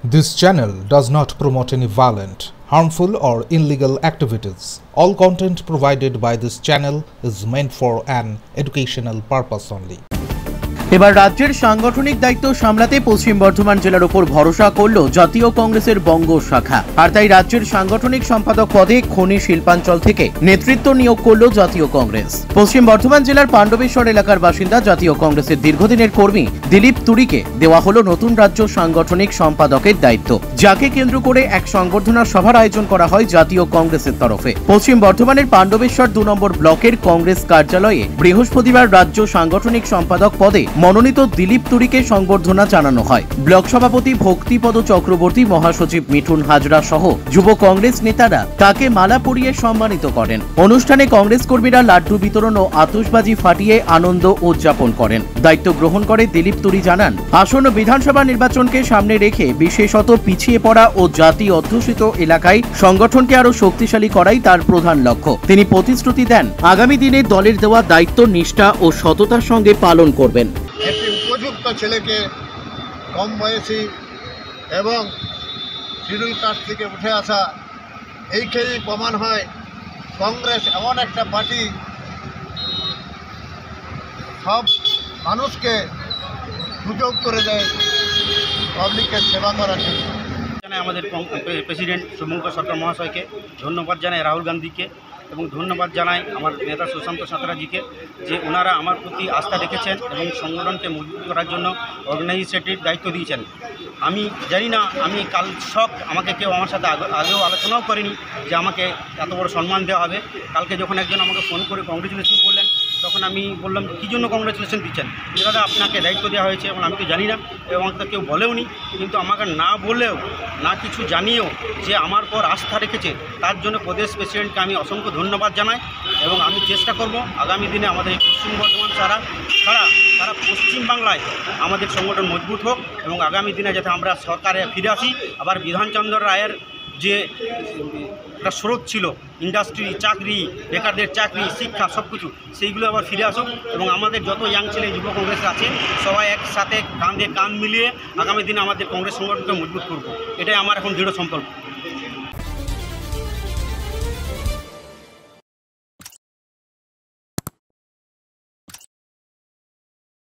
This channel does not promote any violent, harmful, or illegal activities. All content provided by this channel is meant for an educational purpose only. এবার রাজ্যের সাংগঠনিক দায়িত্ব সামলাতে পশ্চিম বর্ধমান জেলার উপর ভরসা করল জাতীয় কংগ্রেসের বঙ্গ শাখা। আর তাই রাজ্যের সাংগঠনিক সম্পাদক পদে খনি শিল্পাঞ্চল থেকে নেতৃত্ব নিয়োগ করল জাতীয় কংগ্রেস। পশ্চিম বর্ধমান জেলার পাণ্ডবেশ্বর এলাকার বাসিন্দা জাতীয় কংগ্রেসের দীর্ঘদিনের কর্মী দিলীপ তুরিকে দেওয়া হলো নতুন রাজ্য সাংগঠনিক সম্পাদকের দায়িত্ব, যাকে কেন্দ্র করে এক সংবর্ধনা সভার আয়োজন করা হয় জাতীয় কংগ্রেসের তরফে। পশ্চিম বর্ধমানের পাণ্ডবেশ্বর 2 নম্বর ব্লকের কংগ্রেস কার্যালয়ে বৃহস্পতিবার রাজ্য সাংগঠনিক সম্পাদক পদে মনোনীত দিলীপ তুরিকে সংবর্ধনা জানানো হয়। ব্লক সভাপতি ভক্তিপদ চক্রবর্তী, মহাসচিব মিঠুন হাজরা সহ যুব কংগ্রেস নেতারা তাকে মালা পরিয়ে সম্মানিত করেন। অনুষ্ঠানে কংগ্রেস কর্মীরা লাড্ডু বিতরণ ও আতশবাজি ফাটিয়ে আনন্দ উদযাপন করেন। দায়িত্ব গ্রহণ করে দিলীপ তুরি জানান, আসন্ন বিধানসভা নির্বাচনকে সামনে রেখে বিশেষত পিছিয়ে পড়া ও জাতি অধ্যুষিত এলাকায় সংগঠনকে আরো শক্তিশালী করাই তার প্রধান লক্ষ্য। তিনি প্রতিশ্রুতি দেন, আগামী দিনে দলের দেওয়া দায়িত্ব নিষ্ঠা ও সততার সঙ্গে পালন করবেন। একটি উপযুক্ত ছেলেকে কম বয়সী এবং শিডিউল কাস্ট থেকে উঠে আসা, এই খেয়েই প্রমাণ হয় কংগ্রেস এমন একটা পার্টি সব মানুষকে সুযোগ করে দেয় পাবলিকের সেবা করার জন্য। আমাদের প্রেসিডেন্ট শুভঙ্কর সরকার মহাশয়কে ধন্যবাদ জানাই, রাহুল গান্ধীকে, এবং ধন্যবাদ জানাই আমার নেতা সুশান্ত সাঁতরাজিকে, যে ওনারা আমার প্রতি আস্থা রেখেছেন এবং সংগঠনকে মজবুত করার জন্য অর্গানাইজেটিভ দায়িত্ব দিয়েছেন। আমি জানি না, আমি কাল শক, আমাকে কেউ আমার সাথে আগেও আলোচনাও করেনি যে আমাকে এত বড় সম্মান দেওয়া হবে। কালকে যখন একজন আমাকে ফোন করে কংগ্রেচুলেশন করলেন, তখন আমি বললাম, কী জন্য কংগ্রেচুলেশন দিচ্ছেন? দাদা, আপনাকে দায়িত্ব দেওয়া হয়েছে এবং আমি তো জানি না, এবং আমাকে তো কেউ বলেও নি, কিন্তু আমাকে না বলেও না কিছু জানিয়েও যে আমার পর আস্থা রেখেছে, তার জন্য প্রদেশ প্রেসিডেন্টকে আমি অসংখ্য ধন্যবাদ জানাই। এবং আমি চেষ্টা করব আগামী দিনে আমাদের এই পশ্চিম বর্ধমান সারা পশ্চিমবাংলায় আমাদের সংগঠন মজবুত হোক এবং আগামী দিনে যাতে আমরা সরকারে ফিরে আসি। আবার বিধানচন্দ্র রায়ের যে একটা স্রোত ছিল, ইন্ডাস্ট্রি, চাকরি, বেকারদের চাকরি, শিক্ষা, সব কিছু, সেইগুলো আবার ফিরে আসুক এবং আমাদের যত ইয়াং ছেলে যুব কংগ্রেস আছে সবাই একসাথে কাঁধে কাঁধ মিলিয়ে আগামী দিনে আমাদের কংগ্রেস সংগঠনকে মজবুত করব। এটাই আমার এখন দৃঢ় সংকল্প।